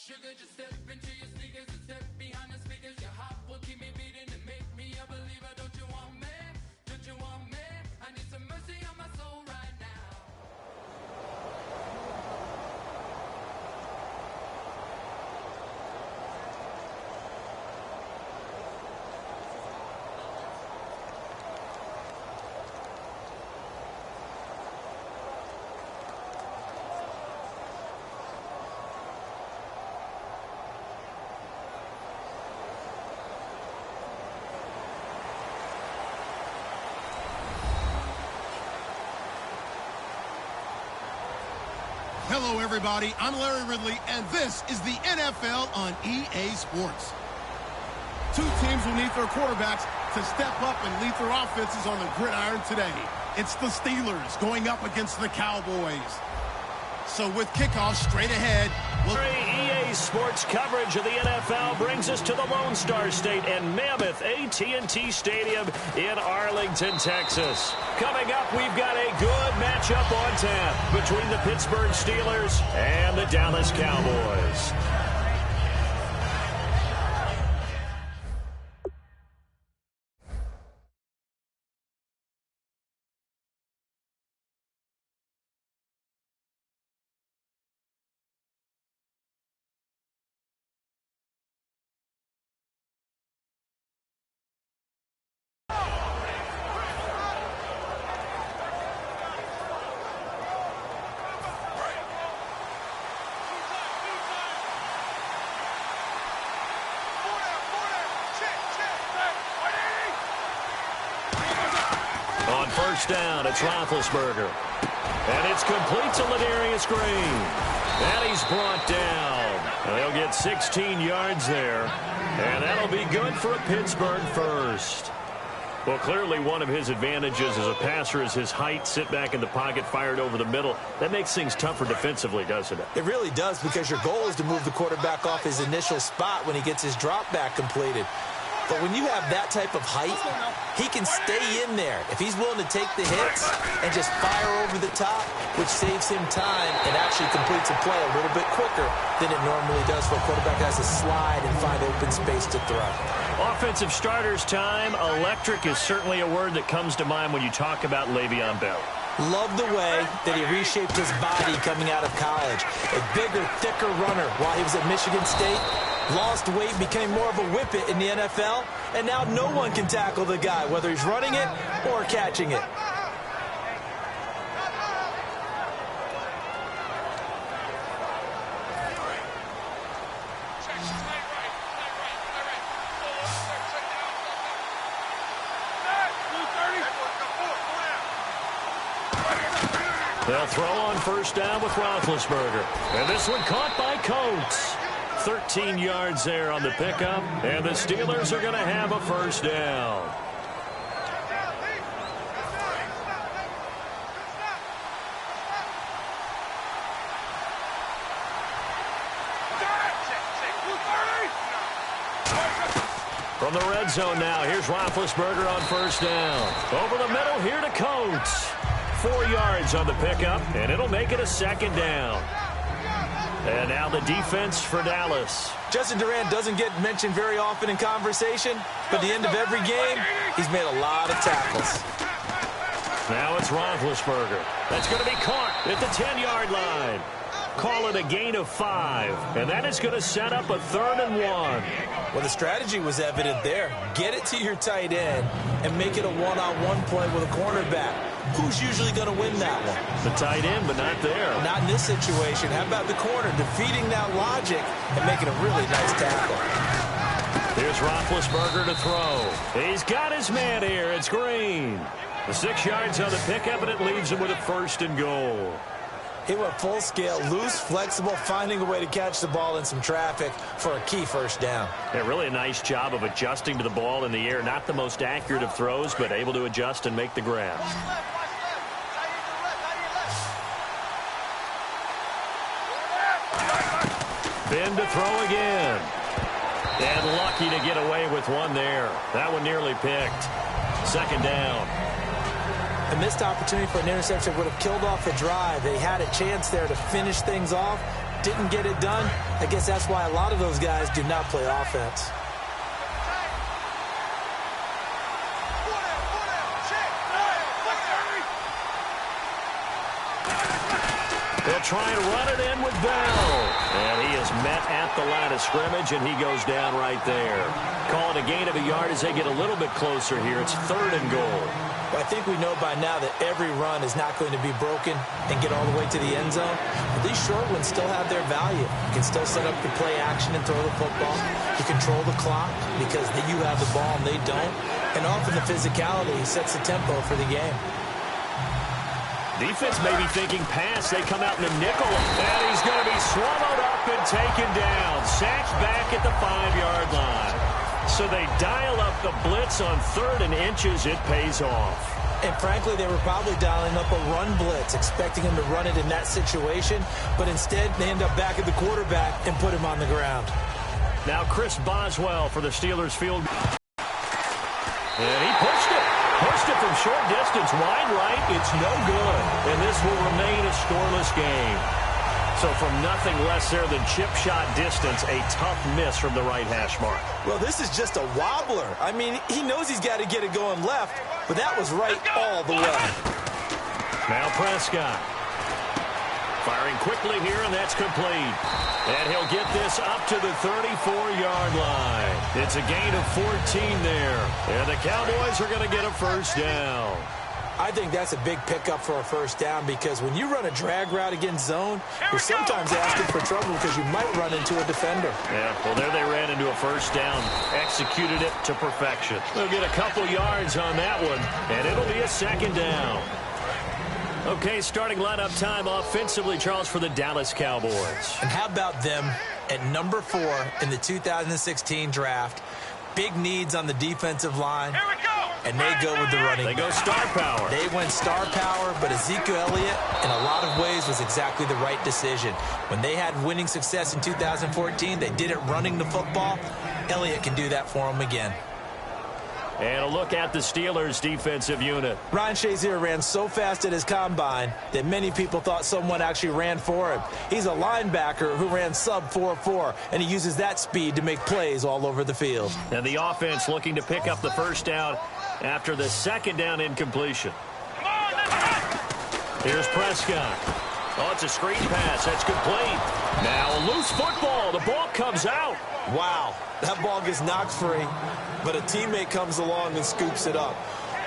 Sugar, just step into your sneakers and step behind the speakers. Your heart will keep me beating and make me a believer. Don't you want me? Don't you want me? I need some mercy on my soul right now. Hello, everybody. I'm Larry Ridley, and this is the NFL on EA Sports. Two teams will need their quarterbacks to step up and lead their offenses on the gridiron today. It's the Steelers going up against the Cowboys. So with kickoff straight ahead, EA Sports coverage of the NFL brings us to the Lone Star State and mammoth AT&T Stadium in Arlington, Texas. Coming up, we've got a good matchup on tap between the Pittsburgh Steelers and the Dallas Cowboys. On first down, it's Roethlisberger. And it's complete to Ladarius Green. And he's brought down. They'll get 16 yards there. And that'll be good for a Pittsburgh first. Well, clearly one of his advantages as a passer is his height. Sit back in the pocket, fired over the middle. That makes things tougher defensively, doesn't it? It really does, because your goal is to move the quarterback off his initial spot when he gets his drop back completed. But when you have that type of height, he can stay in there if he's willing to take the hits and just fire over the top, which saves him time and actually completes a play a little bit quicker than it normally does for a quarterback that has to slide and find open space to throw. Offensive starters time. Electric is certainly a word that comes to mind when you talk about Le'Veon Bell. Love the way that he reshaped his body coming out of college. A bigger, thicker runner while he was at Michigan State. Lost weight, became more of a whippet in the NFL, and now no one can tackle the guy, whether he's running it or catching it. They'll throw on first down with Roethlisberger. And this one caught by Coates. 13 yards there on the pickup, and the Steelers are going to have a first down. From the red zone now, here's Roethlisberger on first down. Over the middle, here to Coates. 4 yards on the pickup, and it'll make it a second down. And now the defense for Dallas. Justin Durant doesn't get mentioned very often in conversation, but at the end of every game, he's made a lot of tackles. Now it's Roethlisberger. That's going to be caught at the 10-yard line. Call it a gain of 5, and that is going to set up a 3rd and 1. Well, the strategy was evident there. Get it to your tight end and make it a one-on-one play with a cornerback. Who's usually going to win that one? The tight end, but not there. Not in this situation. How about the corner defeating that logic and making a really nice tackle? Here's Roethlisberger to throw. He's got his man here. It's Green. The 6 yards on the pickup, and it leaves him with a 1st and goal. He went full scale, loose, flexible, finding a way to catch the ball in some traffic for a key first down. Yeah, really a nice job of adjusting to the ball in the air. Not the most accurate of throws, but able to adjust and make the grab. Ben to throw again. And lucky to get away with one there. That one nearly picked. 2nd down. A missed opportunity for an interception would have killed off the drive. They had a chance there to finish things off, didn't get it done. I guess that's why a lot of those guys do not play offense. They'll try and run it in with Bell. And he is met at the line of scrimmage, and he goes down right there. Call it a gain of a yard as they get a little bit closer here. It's 3rd and goal. Well, I think we know by now that every run is not going to be broken and get all the way to the end zone. But these short ones still have their value. You can still set up your play action and throw the football. You control the clock because you have the ball and they don't. And often the physicality sets the tempo for the game. Defense may be thinking pass. They come out in a nickel, and he's going to be swallowed up and taken down. Sacked back at the 5-yard line. So they dial up the blitz on 3rd and inches. It pays off. And frankly, they were probably dialing up a run blitz, expecting him to run it in that situation. But instead, they end up back at the quarterback and put him on the ground. Now Chris Boswell for the Steelers field. And he pushed it. Pushed it from short distance, wide right. It's no good. And this will remain a scoreless game. So from nothing less there than chip shot distance, a tough miss from the right hash mark. Well, this is just a wobbler. I mean, he knows he's got to get it going left, but that was right all the way. Now Prescott. Firing quickly here, and that's complete. And he'll get this up to the 34-yard line. It's a gain of 14 there. And the Cowboys are going to get a first down. I think that's a big pickup for a first down because when you run a drag route against zone, you're sometimes asking for trouble because you might run into a defender. Yeah, well, there they ran into a first down. Executed it to perfection. They'll get a couple yards on that one, and it'll be a second down. Okay, starting lineup time offensively, Charles, for the Dallas Cowboys. And how about them at number 4 in the 2016 draft? Big needs on the defensive line. Here we go. And they go with the running They go back. star power. They went star power, but Ezekiel Elliott, in a lot of ways, was exactly the right decision. When they had winning success in 2014, they did it running the football. Elliott can do that for them again. And a look at the Steelers' defensive unit. Ryan Shazier ran so fast at his combine that many people thought someone actually ran for him. He's a linebacker who ran sub 4.4, and he uses that speed to make plays all over the field. And the offense looking to pick up the first down after the second down incompletion. Here's Prescott. Oh, it's a screen pass. That's complete. Now a loose football. The ball comes out. Wow, that ball gets knocked free, but a teammate comes along and scoops it up.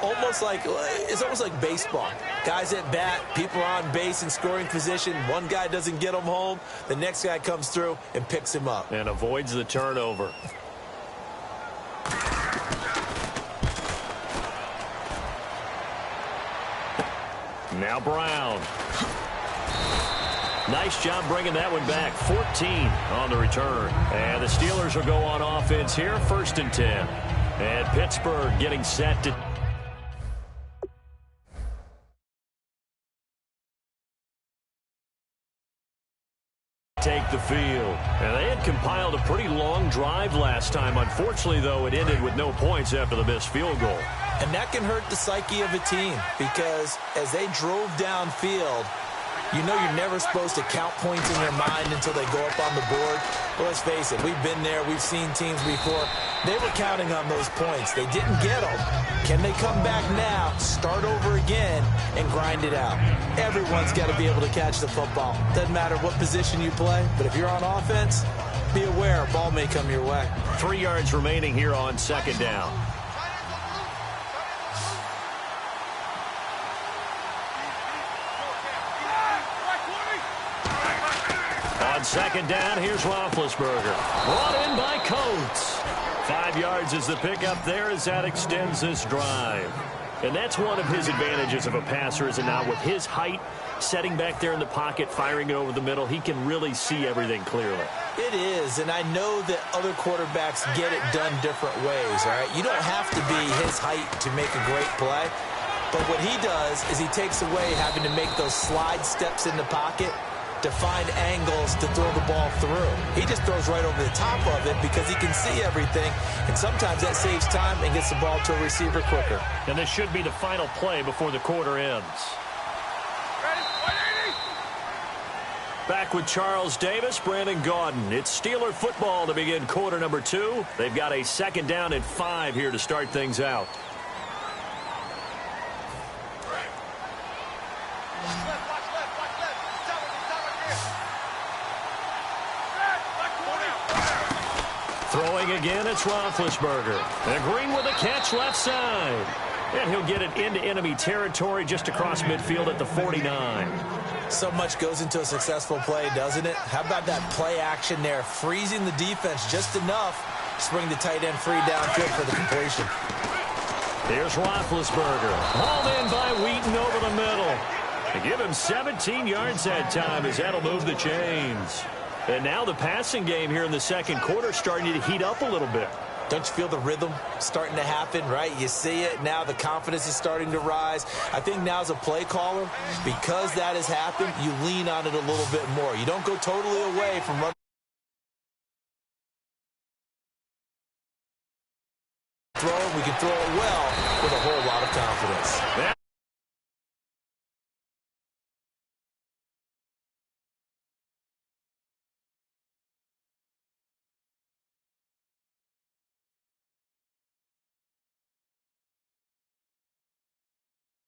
It's almost like baseball. Guys at bat, people are on base in scoring position. One guy doesn't get him home. The next guy comes through and picks him up. And avoids the turnover. Now Brown. Nice job bringing that one back. 14 on the return. And the Steelers will go on offense here, 1st and 10. And Pittsburgh getting set to take the field. And they had compiled a pretty long drive last time. Unfortunately, though, it ended with no points after the missed field goal. And that can hurt the psyche of a team because as they drove downfield, you know you're never supposed to count points in your mind until they go up on the board. Well, let's face it, we've been there. We've seen teams before. They were counting on those points. They didn't get them. Can they come back now, start over again, and grind it out? Everyone's got to be able to catch the football. Doesn't matter what position you play, but if you're on offense, be aware a ball may come your way. 3 yards remaining here on second down. On second down, here's Roethlisberger. Brought in by Coates. 5 yards is the pickup there as that extends this drive. And that's one of his advantages of a passer, is it not? With his height, setting back there in the pocket, firing it over the middle, he can really see everything clearly. It is, and I know that other quarterbacks get it done different ways, all right? You don't have to be his height to make a great play. But what he does is he takes away having to make those slide steps in the pocket to find angles to throw the ball through. He just throws right over the top of it because he can see everything, and sometimes that saves time and gets the ball to a receiver quicker. And this should be the final play before the quarter ends. Back with Charles Davis, Brandon Gaudin. It's Steeler football to begin quarter number 2. They've got a 2nd down and 5 here to start things out. Throwing again, it's Roethlisberger. And Green with a catch left side. And he'll get it into enemy territory just across midfield at the 49. So much goes into a successful play, doesn't it? How about that play action there, freezing the defense just enough to bring the tight end free downfield for the completion. Here's Roethlisberger. Hauled in by Wheaton over the middle. They give him 17 yards that time as that'll move the chains. And now the passing game here in the second quarter starting to heat up a little bit. Don't you feel the rhythm starting to happen, right? You see it. Now the confidence is starting to rise. I think now as a play caller, because that has happened, you lean on it a little bit more. You don't go totally away from running. We can throw it well with a whole lot of confidence.